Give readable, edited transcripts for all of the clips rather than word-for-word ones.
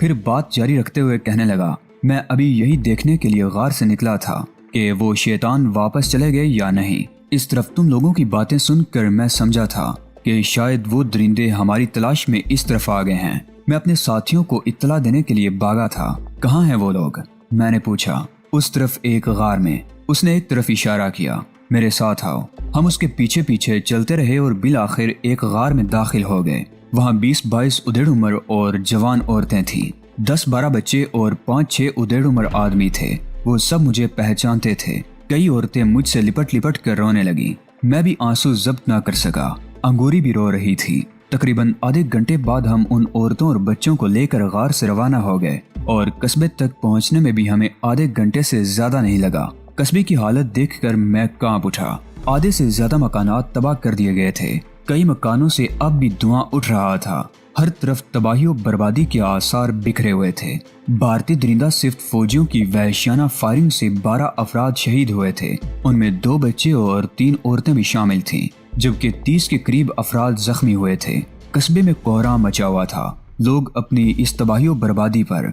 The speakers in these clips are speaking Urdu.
پھر بات جاری رکھتے ہوئے کہنے لگا، میں ابھی یہی دیکھنے کے لیے غار سے نکلا تھا کہ وہ شیطان واپس چلے گئے یا نہیں۔ اس طرف تم لوگوں کی باتیں سن کر میں سمجھا تھا کہ شاید وہ درندے ہماری تلاش میں اس طرف آ گئے ہیں۔ میں اپنے ساتھیوں کو اطلاع دینے کے لیے بھاگا تھا۔ کہاں ہیں وہ لوگ؟ میں نے پوچھا۔ اس طرف ایک غار میں۔ اس نے ایک طرف اشارہ کیا۔ میرے ساتھ آؤ۔ ہم اس کے پیچھے پیچھے چلتے رہے اور بالآخر ایک غار میں داخل ہو گئے۔ وہاں 20-22 ادھیڑ عمر اور جوان عورتیں تھیں، 10-12 بچے اور 5-6 ادھیڑ عمر آدمی تھے۔ وہ سب مجھے پہچانتے تھے۔ کئی عورتیں مجھ سے لپٹ لپٹ کر رونے لگیں۔ میں بھی آنسو ضبط نہ کر سکا۔ انگوری بھی رو رہی تھی۔ تقریباً آدھے گھنٹے بعد ہم ان عورتوں اور بچوں کو لے کر غار سے روانہ ہو گئے اور قصبے تک پہنچنے میں بھی ہمیں آدھے گھنٹے سے زیادہ نہیں لگا۔ قصبے کی حالت دیکھ کر میں کانپ اٹھا۔ آدھے سے زیادہ مکانات تباہ کر دیے گئے تھے۔ کئی مکانوں سے اب بھی دھواں اٹھ رہا تھا۔ ہر طرف تباہی و بربادی کے آثار بکھرے ہوئے تھے۔ بھارتی درندہ صرف فوجیوں کی وحشیانہ فائرنگ سے 12 افراد شہید ہوئے تھے۔ ان میں 2 بچے اور 3 عورتیں بھی شامل تھیں، جبکہ 30 کے قریب افراد زخمی ہوئے تھے۔ قصبے میں کوہرام مچا ہوا تھا۔ لوگ اپنی اس تباہی و بربادی پر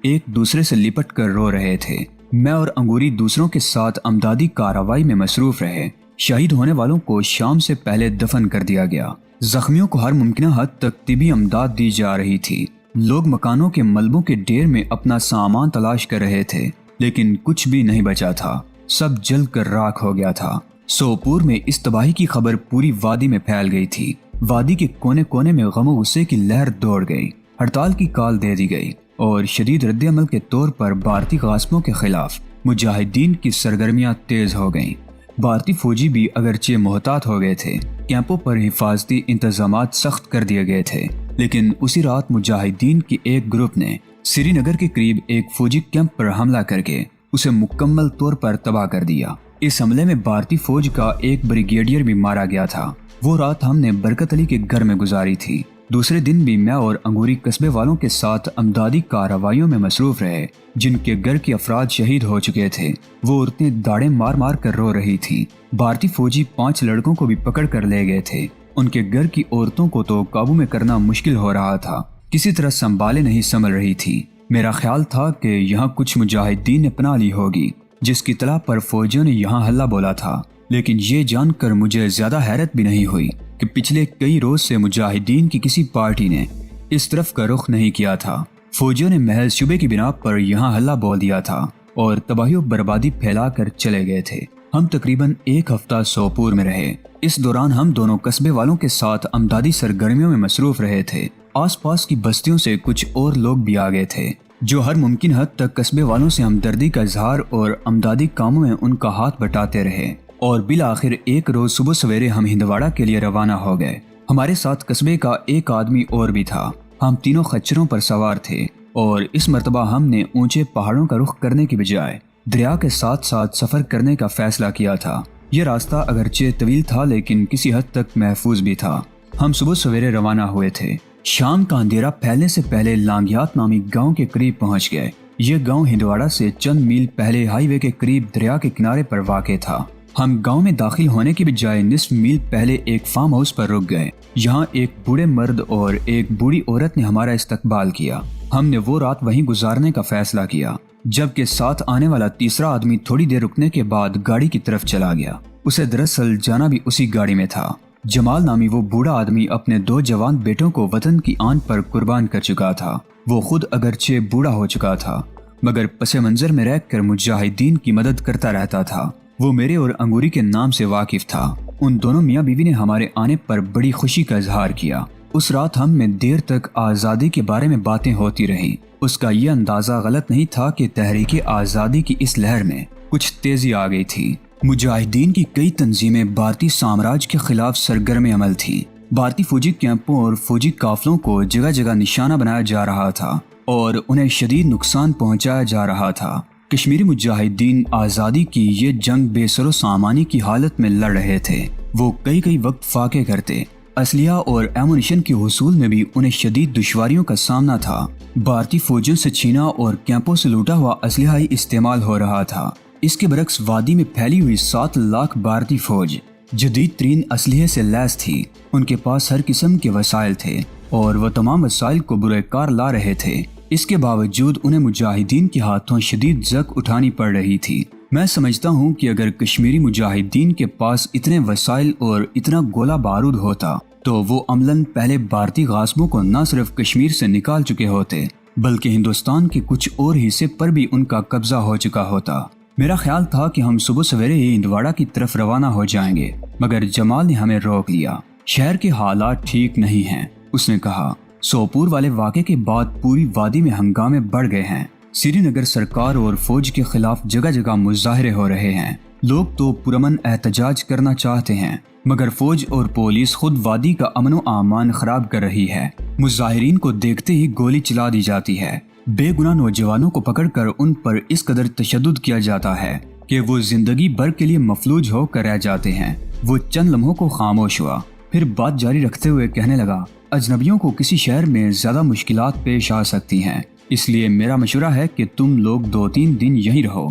ایک دوسرے سے لپٹ کر رو رہے تھے۔ میں اور انگوری دوسروں کے ساتھ امدادی کارروائی میں مصروف رہے۔ شہید ہونے والوں کو شام سے پہلے دفن کر دیا گیا۔ زخمیوں کو ہر ممکنہ حد تک طبی امداد دی جا رہی تھی۔ لوگ مکانوں کے ملبوں کے ڈھیر میں اپنا سامان تلاش کر رہے تھے، لیکن کچھ بھی نہیں بچا تھا۔ سب جل کر راکھ ہو گیا تھا۔ سوپور میں اس تباہی کی خبر پوری وادی میں پھیل گئی تھی۔ وادی کے کونے کونے میں غم و غصے کی لہر دوڑ گئی۔ ہڑتال کی کال دے دی گئی اور شدید رد عمل کے طور پر بھارتی غاصبوں کے خلاف مجاہدین کی سرگرمیاں تیز ہو گئیں۔ بھارتی فوجی بھی اگرچہ محتاط ہو گئے تھے، کیمپوں پر حفاظتی انتظامات سخت کر دیے گئے تھے، لیکن اسی رات مجاہدین کی ایک گروپ نے سری نگر کے قریب ایک فوجی کیمپ پر حملہ کر کے اسے مکمل طور پر تباہ کر دیا۔ اس حملے میں بھارتی فوج کا ایک بریگیڈیئر بھی مارا گیا تھا۔ وہ رات ہم نے برکت علی کے گھر میں گزاری تھی۔ دوسرے دن بھی میں اور انگوری قصبے والوں کے ساتھ امدادی کارروائیوں میں مصروف رہے۔ جن کے گھر کے افراد شہید ہو چکے تھے، وہ عورتیں داڑیں مار مار کر رو رہی تھیں۔ بھارتی فوجی 5 لڑکوں کو بھی پکڑ کر لے گئے تھے۔ ان کے گھر کی عورتوں کو تو قابو میں کرنا مشکل ہو رہا تھا، کسی طرح سنبھالے نہیں سنبھل رہی تھی۔ میرا خیال تھا کہ یہاں کچھ مجاہدین نے پناہ لی ہوگی، جس کی اطلاع پر فوجیوں نے یہاں حلہ بولا تھا، لیکن یہ جان کر مجھے زیادہ حیرت بھی نہیں ہوئی کہ پچھلے کئی روز سے مجاہدین کی کسی پارٹی نے اس طرف کا رخ نہیں کیا تھا۔ فوجیوں نے محض شبے کی بنا پر یہاں حلہ بول دیا تھا اور تباہی و بربادی پھیلا کر چلے گئے تھے۔ ہم تقریباً 1 ہفتہ سوپور میں رہے۔ اس دوران ہم دونوں قصبے والوں کے ساتھ امدادی سرگرمیوں میں مصروف رہے تھے۔ آس پاس کی بستیوں سے کچھ اور لوگ بھی آ گئے تھے، جو ہر ممکن حد تک قصبے والوں سے ہمدردی کا اظہار اور امدادی کاموں میں ان کا ہاتھ بٹاتے رہے۔ اور بالآخر ایک روز صبح سویرے ہم ہندواڑہ کے لیے روانہ ہو گئے۔ ہمارے ساتھ قصبے کا ایک آدمی اور بھی تھا۔ ہم تینوں خچروں پر سوار تھے اور اس مرتبہ ہم نے اونچے پہاڑوں کا رخ کرنے کی بجائے دریا کے ساتھ ساتھ سفر کرنے کا فیصلہ کیا تھا۔ یہ راستہ اگرچہ طویل تھا لیکن کسی حد تک محفوظ بھی تھا۔ ہم صبح سویرے روانہ ہوئے تھے۔ شام کا اندھیرا پھیلنے سے پہلے لانگیات نامی گاؤں کے قریب پہنچ گئے۔ یہ گاؤں ہندواڑہ سے چند میل پہلے ہائی وے کے قریب دریا کے کنارے پر واقع تھا۔ ہم گاؤں میں داخل ہونے کی بجائے نصف میل پہلے ایک فارم ہاؤس پر رک گئے۔ یہاں ایک بوڑھے مرد اور ایک بوڑھی عورت نے ہمارا استقبال کیا۔ ہم نے وہ رات وہیں گزارنے کا فیصلہ کیا، جبکہ ساتھ آنے والا تیسرا آدمی تھوڑی دیر رکنے کے بعد گاڑی کی طرف چلا گیا۔ اسے دراصل جانا بھی اسی گاڑی میں تھا۔ جمال نامی وہ بوڑھا آدمی اپنے 2 جوان بیٹوں کو وطن کی آن پر قربان کر چکا تھا۔ وہ خود اگرچہ بوڑھا ہو چکا تھا، مگر پس منظر میں رہ کر مجاہدین کی مدد کرتا رہتا تھا۔ وہ میرے اور انگوری کے نام سے واقف تھا۔ ان دونوں میاں بیوی نے ہمارے آنے پر بڑی خوشی کا اظہار کیا۔ اس رات ہم میں دیر تک آزادی کے بارے میں باتیں ہوتی رہیں۔ اس کا یہ اندازہ غلط نہیں تھا کہ تحریک آزادی کی اس لہر میں کچھ تیزی آ گئی تھی۔ مجاہدین کی کئی تنظیمیں بھارتی سامراج کے خلاف سرگرم عمل تھیں۔ بھارتی فوجی کیمپوں اور فوجی قافلوں کو جگہ جگہ نشانہ بنایا جا رہا تھا اور انہیں شدید نقصان پہنچایا جا رہا تھا۔ کشمیری مجاہدین آزادی کی یہ جنگ بے سر و سامانی کی حالت میں لڑ رہے تھے۔ وہ کئی وقت فاقے کرتے۔ اسلحہ اور ایمونیشن کے حصول میں بھی انہیں شدید دشواریوں کا سامنا تھا۔ بھارتی فوجیوں سے چھینا اور کیمپوں سے لوٹا ہوا اسلحہ ہی استعمال ہو رہا تھا۔ اس کے برعکس وادی میں پھیلی ہوئی 7 لاکھ بھارتی فوج جدید ترین اسلحے سے لیس تھی۔ ان کے پاس ہر قسم کے وسائل تھے اور وہ تمام وسائل کو برے کار لا رہے تھے۔ اس کے باوجود انہیں مجاہدین کے ہاتھوں شدید زخم اٹھانی پڑ رہی تھی۔ میں سمجھتا ہوں کہ اگر کشمیری مجاہدین کے پاس اتنے وسائل اور اتنا گولہ بارود ہوتا تو وہ عملاً پہلے بھارتی غاصبوں کو نہ صرف کشمیر سے نکال چکے ہوتے بلکہ ہندوستان کے کچھ اور حصے پر بھی ان کا قبضہ ہو چکا ہوتا۔ میرا خیال تھا کہ ہم صبح سویرے ہی ہندواڑہ کی طرف روانہ ہو جائیں گے، مگر جمال نے ہمیں روک لیا۔ شہر کے حالات ٹھیک نہیں ہیں، اس نے کہا۔ سوپور والے واقعے کے بعد پوری وادی میں ہنگامے بڑھ گئے ہیں۔ سری نگر سرکار اور فوج کے خلاف جگہ جگہ مظاہرے ہو رہے ہیں۔ لوگ تو پرامن احتجاج کرنا چاہتے ہیں، مگر فوج اور پولیس خود وادی کا امن و امان خراب کر رہی ہے۔ مظاہرین کو دیکھتے ہی گولی چلا دی جاتی ہے۔ بے گناہ نوجوانوں کو پکڑ کر ان پر اس قدر تشدد کیا جاتا ہے کہ وہ زندگی بھر کے لیے مفلوج ہو کر رہ جاتے ہیں۔ وہ چند لمحوں کو خاموش ہوا، پھر بات جاری رکھتے ہوئے کہنے لگا، اجنبیوں کو کسی شہر میں زیادہ مشکلات پیش آ سکتی ہیں، اس لیے میرا مشورہ ہے کہ تم لوگ 2-3 دن یہیں رہو،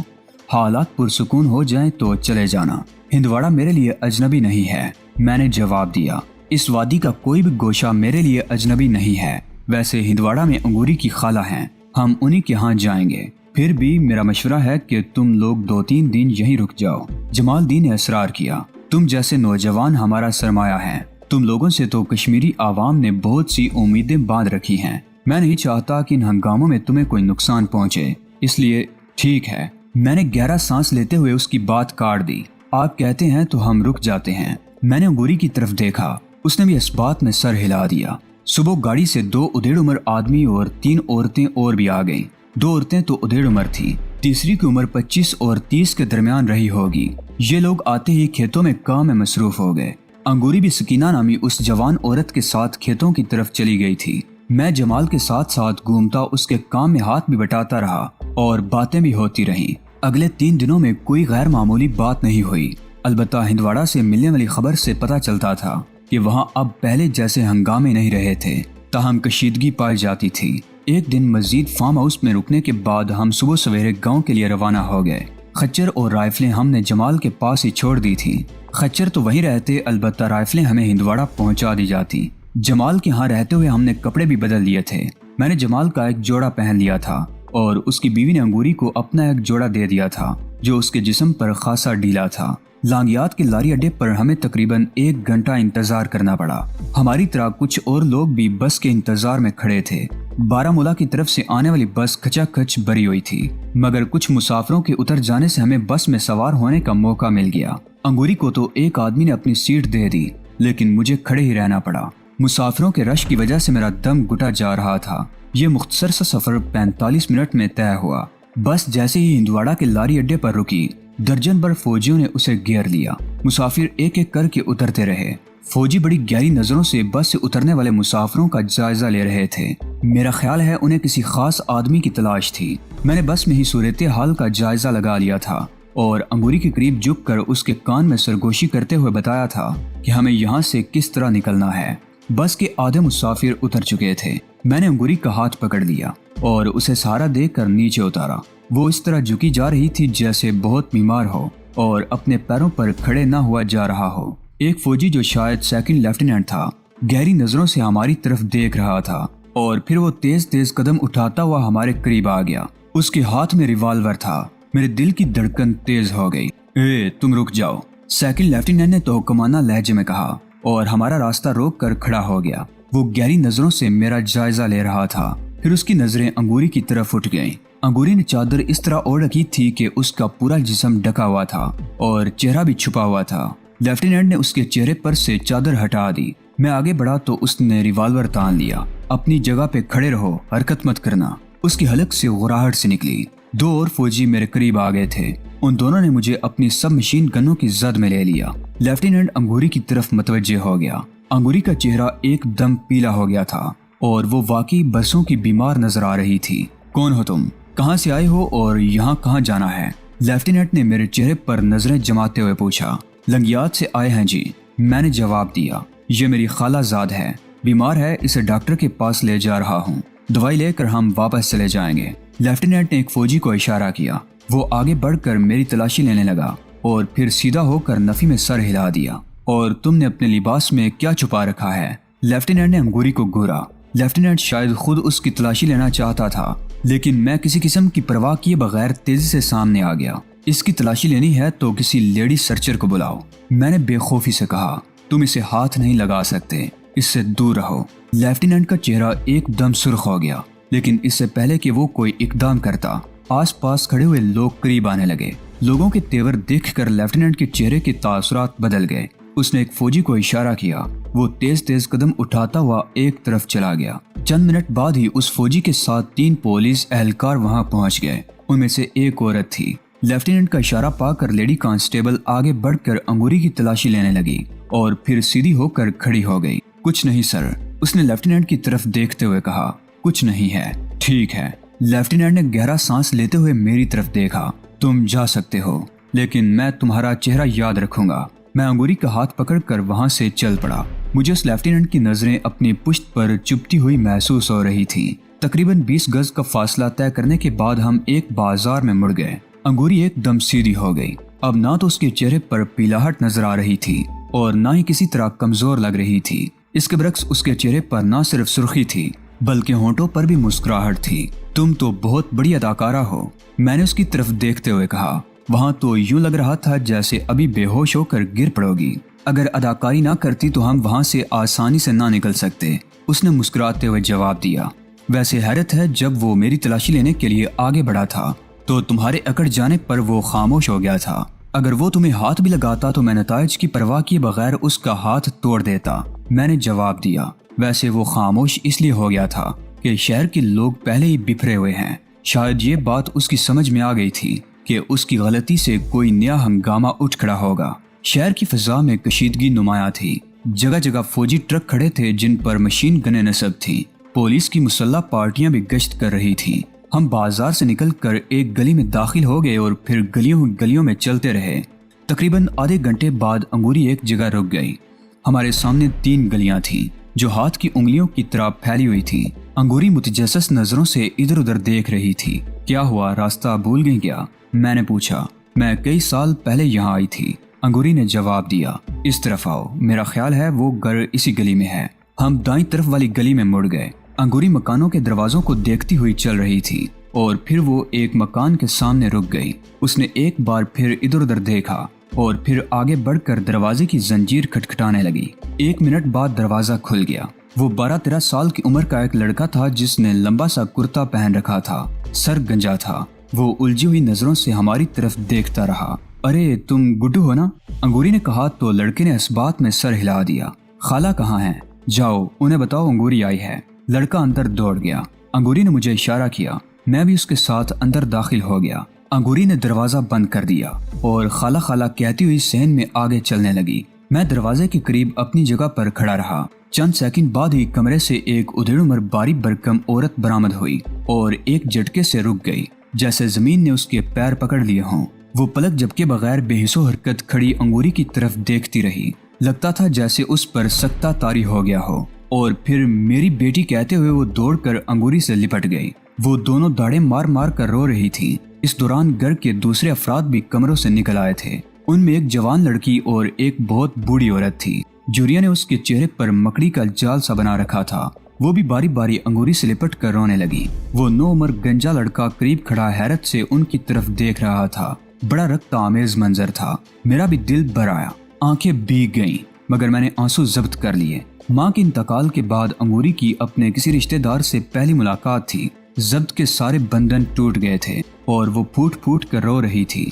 حالات پرسکون ہو جائیں تو چلے جانا۔ ہندواڑہ میرے لیے اجنبی نہیں ہے، میں نے جواب دیا۔ اس وادی کا کوئی بھی گوشہ میرے لیے اجنبی نہیں ہے۔ ویسے ہندواڑہ میں انگوری کی خالہ ہیں، ہم انہی کے ہاں جائیں گے۔ پھر بھی میرا مشورہ ہے کہ تم لوگ 2-3 دن یہیں رک جاؤ۔ جمال الدین نے اصرار کیا، تم جیسے نوجوان ہمارا سرمایہ ہیں، تم لوگوں سے تو کشمیری عوام نے بہت سی امیدیں باندھ رکھی ہیں۔ میں نہیں چاہتا کہ ان ہنگاموں میں تمہیں کوئی نقصان پہنچے، اس لیے ٹھیک ہے۔ میں نے گہرا سانس لیتے ہوئے اس کی بات کاٹ دی۔ آپ کہتے ہیں تو ہم رک جاتے ہیں۔ میں نے انگوری کی طرف دیکھا، اس نے بھی اس بات میں سر ہلا دیا۔ صبح گاڑی سے 2 ادھیڑ عمر آدمی اور 3 عورتیں اور بھی آ گئیں۔ 2 عورتیں تو ادھیڑ عمر تھیں، تیسری کی عمر 25 اور 30 کے درمیان رہی ہوگی۔ یہ لوگ آتے ہی کھیتوں میں کام میں مصروف ہو گئے۔ انگوری بھی سکینہ نامی اس جوان عورت کے ساتھ کھیتوں کی طرف چلی گئی تھی۔ میں جمال کے ساتھ ساتھ گھومتا اس کے کام میں ہاتھ بھی بٹاتا رہا اور باتیں بھی ہوتی رہیں۔ اگلے 3 دنوں میں کوئی غیر معمولی بات نہیں ہوئی، البتہ ہندواڑہ سے ملنے والی خبر سے پتہ چلتا تھا کہ وہاں اب پہلے جیسے ہنگامے نہیں رہے تھے، تاہم کشیدگی پائی جاتی تھی۔ ایک دن مزید فارم ہاؤس میں رکنے کے بعد ہم صبح سویرے گاؤں کے لیے روانہ ہو گئے۔ خچر اور رائفلیں ہم نے جمال کے پاس ہی چھوڑ دی تھی۔ خچر تو وہیں رہتے، البتہ رائفلیں ہمیں ہندواڑہ پہنچا دی جاتی۔ جمال کے ہاں رہتے ہوئے ہم نے کپڑے بھی بدل لیے تھے۔ میں نے جمال کا ایک جوڑا پہن لیا تھا اور اس کی بیوی نے انگوری کو اپنا ایک جوڑا دے دیا تھا جو اس کے جسم پر خاصا ڈھیلا تھا۔ لانگیات کے لاری اڈے پر ہمیں تقریباً 1 گھنٹہ انتظار کرنا پڑا۔ ہماری طرح کچھ اور لوگ بھی بس کے انتظار میں کھڑے تھے۔ بارہمولہ کی طرف سے آنے والی بس کھچا کھچ بھری ہوئی تھی، مگر کچھ مسافروں کے اتر جانے سے ہمیں بس میں سوار ہونے کا موقع مل گیا۔ انگوری کو تو ایک آدمی نے اپنی سیٹ دے دی، لیکن مجھے کھڑے ہی رہنا پڑا۔ مسافروں کے رش کی وجہ سے میرا دم گھٹا جا رہا تھا۔ یہ مختصر سا سفر 45 منٹ میں طے ہوا۔ بس جیسے ہی ہندواڑہ کے لاری اڈے پر رکی، درجن بھر فوجیوں نے اسے گھیر لیا۔ مسافر ایک ایک کر کے اترتے رہے۔ فوجی بڑی گہری نظروں سے بس سے اترنے والے مسافروں کا جائزہ لے رہے تھے۔ میرا خیال ہے انہیں کسی خاص آدمی کی تلاش تھی۔ میں نے بس میں ہی صورتحال کا جائزہ لگا لیا تھا اور انگوری کے قریب جھک کر اس کے کان میں سرگوشی کرتے ہوئے بتایا تھا کہ ہمیں یہاں سے کس طرح نکلنا ہے۔ بس کے آدھے مسافر اتر چکے تھے۔ میں نے انگوری کا ہاتھ پکڑ لیا اور اسے سہارا دے کر نیچے اتارا۔ وہ اس طرح جھکی جا رہی تھی جیسے بہت بیمار ہو اور اپنے پیروں پر کھڑے نہ ہوا جا رہا ہو۔ ایک فوجی جو شاید سیکنڈ لیفٹیننٹ تھا، گہری نظروں سے ہماری طرف دیکھ رہا تھا اور پھر وہ تیز تیز قدم اٹھاتا ہوا ہمارے قریب آ گیا۔ اس کے ہاتھ میں ریوالور تھا۔ میرے دل کی دھڑکن تیز ہو گئی۔ تم رک جاؤ، سیکنڈ لیفٹیننٹ نے تو حکمانہ لہجے میں کہا اور ہمارا راستہ روک کر کھڑا ہو گیا۔ وہ گہری نظروں سے میرا جائزہ لے رہا تھا، پھر اس کی نظریں انگوری کی طرف اٹھ گئیں۔ انگوری نے چادر اس طرح اوڑھ رکھی تھی کہ اس کا پورا جسم ڈھکا ہوا تھا اور چہرہ بھی چھپا ہوا تھا۔ لیفٹیننٹ نے اس کے چہرے پر سے چادر ہٹا دی۔ میں آگے بڑھا تو اس نے ریوالور تان لیا۔ اپنی جگہ پہ کھڑے رہو، حرکت مت کرنا، اس کی حلق سے غراہٹ سے نکلی۔ 2 اور فوجی میرے قریب آ گئے تھے۔ ان دونوں نے مجھے اپنی سب مشین گنوں کی زد میں لے لیا۔ لیفٹیننٹ انگوری کی طرف متوجہ ہو گیا۔ انگوری کا چہرہ ایک دم پیلا ہو گیا تھا اور وہ واقعی برسوں کی بیمار نظر آ رہی تھی۔ کون ہو تم؟ کہاں سے آئے ہو اور یہاں کہاں جانا ہے؟ لیفٹیننٹ نے میرے چہرے پر نظریں جماتے ہوئے پوچھا۔ لنگیات سے آئے ہیں جی، میں نے جواب دیا۔ یہ میری خالہ زاد ہے، بیمار ہے، اسے ڈاکٹر کے پاس لے جا رہا ہوں، دوائی لے کر ہم واپس چلے جائیں گے۔ لیفٹیننٹ نے ایک فوجی کو اشارہ کیا۔ وہ آگے بڑھ کر میری تلاشی لینے لگا اور پھر سیدھا ہو کر نفی میں سر ہلا دیا۔ اور تم نے اپنے لباس میں کیا چھپا رکھا ہے؟ لیفٹیننٹ نے انگوری کو گھورا۔ لیفٹیننٹ شاید خود اس کی تلاشی لینا چاہتا تھا، لیکن میں کسی قسم کی پرواہ کیے بغیر تیزی سے سامنے آ گیا۔ اس کی تلاشی لینی ہے تو کسی لیڈی سرچر کو بلاؤ، میں نے بے خوفی سے کہا۔ تم اسے ہاتھ نہیں لگا سکتے، اس سے دور رہو۔ لیفٹیننٹ کا چہرہ ایک دم سرخ ہو گیا، لیکن اس سے پہلے کہ وہ کوئی اقدام کرتا، آس پاس کھڑے ہوئے لوگ قریب آنے لگے۔ لوگوں کے تیور دیکھ کر لیفٹیننٹ کے چہرے کے تاثرات بدل گئے۔ اس نے ایک فوجی کو اشارہ کیا، وہ تیز تیز قدم اٹھاتا ہوا ایک طرف چلا گیا۔ چند منٹ بعد ہی اس فوجی کے ساتھ 3 پولیس اہلکار وہاں پہنچ گئے، ان میں سے ایک عورت تھی۔ لیفٹیننٹ کا اشارہ پا کر لیڈی کانسٹیبل آگے بڑھ کر انگوری کی تلاشی لینے لگی اور پھر سیدھی ہو کر کھڑی ہو گئی۔ کچھ نہیں سر، اس نے لیفٹیننٹ کی طرف دیکھتے ہوئے کہا۔ کچھ نہیں ہے، ٹھیک ہے۔ لیفٹیننٹ نے گہرا سانس لیتے ہوئے میری طرف دیکھا۔ تم جا سکتے ہو، لیکن میں تمہارا چہرہ یاد رکھوں گا۔ میں انگوری کا ہاتھ پکڑ کر وہاں سے چل پڑا۔ مجھے اس لیفٹیننٹ کی نظریں اپنی پشت پر چپتی ہوئی محسوس ہو رہی تھی۔ تقریباً 20 گز کا فاصلہ طے کرنے کے بعد ہم ایک بازار میں مڑ گئے۔ انگوری ایک دم سیدھی ہو گئی۔ اب نہ تو اس کے چہرے پر پیلاہٹ نظر آ رہی تھی اور نہ ہی کسی طرح کمزور لگ رہی تھی۔ اس کے برعکس اس کے چہرے پر نہ صرف سرخی تھی بلکہ ہونٹوں پر بھی مسکراہٹ تھی۔ تم تو بہت بڑی اداکارہ ہو، میں نے اس کی طرف دیکھتے ہوئے کہا۔ وہاں تو یوں لگ رہا تھا جیسے ابھی بے ہوش ہو کر گر پڑو گی۔ اگر اداکاری نہ کرتی تو ہم وہاں سے آسانی سے نہ نکل سکتے، اس نے مسکراتے ہوئے جواب دیا۔ ویسے حیرت ہے، جب وہ میری تلاشی لینے کے لیے آگے بڑھا تھا تو تمہارے اکڑ جانے پر وہ خاموش ہو گیا تھا۔ اگر وہ تمہیں ہاتھ بھی لگاتا تو میں نتائج کی پرواہ کیے بغیر اس کا ہاتھ توڑ دیتا، میں نے جواب دیا۔ ویسے وہ خاموش اس لیے ہو گیا تھا کہ شہر کے لوگ پہلے ہی بکھرے ہوئے ہیں۔ شاید یہ بات اس کی سمجھ میں آ گئی تھی کہ اس کی غلطی سے کوئی نیا ہنگامہ اٹھ کھڑا ہوگا۔ شہر کی فضا میں کشیدگی نمایاں تھی۔ جگہ جگہ فوجی ٹرک کھڑے تھے جن پر مشین گنیں نصب تھیں۔ پولیس کی مسلح پارٹیاں بھی گشت کر رہی تھیں۔ ہم بازار سے نکل کر ایک گلی میں داخل ہو گئے اور پھر گلیوں میں چلتے رہے۔ تقریباً آدھے گھنٹے بعد انگوری ایک جگہ رک گئی۔ ہمارے سامنے 3 گلیاں تھیں جو ہاتھ کی انگلیوں کی طرح پھیلی ہوئی تھی۔ انگوری متجسس نظروں سے ادھر ادھر دیکھ رہی تھی۔ کیا ہوا، راستہ بھول گئی کیا؟ میں نے پوچھا۔ میں کئی سال پہلے یہاں آئی تھی، انگوری نے جواب دیا۔ اس طرف آؤ، میرا خیال ہے وہ گھر اسی گلی میں ہے۔ ہم دائیں طرف والی گلی میں مڑ گئے۔ انگوری مکانوں کے دروازوں کو دیکھتی ہوئی چل رہی تھی اور پھر وہ ایک مکان کے سامنے رک گئی۔ اس نے ایک بار پھر ادھر ادھر دیکھا اور پھر آگے بڑھ کر دروازے کی زنجیر کھٹکھٹانے لگی۔ 1 منٹ بعد دروازہ کھل گیا۔ وہ 12-13 سال کی عمر کا ایک لڑکا تھا جس نے لمبا سا کرتا پہن رکھا تھا، سر گنجا تھا۔ وہ الجھی ہوئی نظروں سے ہماری طرف دیکھتا رہا۔ ارے تم گڈو ہو نا؟ انگوری نے کہا تو لڑکے نے اس بات میں سر ہلا دیا۔ خالہ کہاں ہیں؟ جاؤ انہیں بتاؤ انگوری آئی ہے۔ لڑکا اندر دوڑ گیا۔ انگوری نے مجھے اشارہ کیا، میں بھی اس کے ساتھ اندر داخل ہو گیا۔ انگوری نے دروازہ بند کر دیا اور خالہ خالہ کہتی ہوئی صحن میں آگے چلنے لگی۔ میں دروازے کے قریب اپنی جگہ پر کھڑا رہا۔ چند سیکنڈ بعد ہی کمرے سے ایک ادھیڑ عمر باری برکم عورت برآمد ہوئی اور ایک جھٹکے سے رک گئی، جیسے زمین نے اس کے پیر پکڑ لیے ہوں۔ وہ پلک جھپکے بغیر بے حس و حرکت کھڑی انگوری کی طرف دیکھتی رہی۔ لگتا تھا جیسے اس پر سکتہ طاری ہو گیا ہو، اور پھر میری بیٹی کہتے ہوئے وہ دوڑ کر انگوری سے لپٹ گئی۔ وہ دونوں داڑیں مار مار کر رو رہی تھی۔ اس دوران گھر کے دوسرے افراد بھی کمروں سے نکل آئے تھے۔ ان میں ایک جوان لڑکی اور ایک بہت بوڑھی عورت تھی۔ جوریا نے اس کے چہرے پر مکڑی کا جال سا بنا رکھا تھا۔ وہ بھی باری باری انگوری سے لپٹ کر رونے لگی۔ وہ نوعمر گنجا لڑکا قریب کھڑا حیرت سے ان کی طرف دیکھ رہا تھا۔ بڑا رقت آمیز منظر تھا۔ میرا بھی دل بھر آیا، آنکھیں بھیگ گئیں، مگر میں نے آنسو ضبط کر لیے۔ ماں کے انتقال کے بعد انگوری کی اپنے کسی رشتہ دار سے پہلی ملاقات تھی۔ ضبط کے سارے بندھن ٹوٹ گئے تھے اور وہ پھوٹ پھوٹ کر رو رہی تھی۔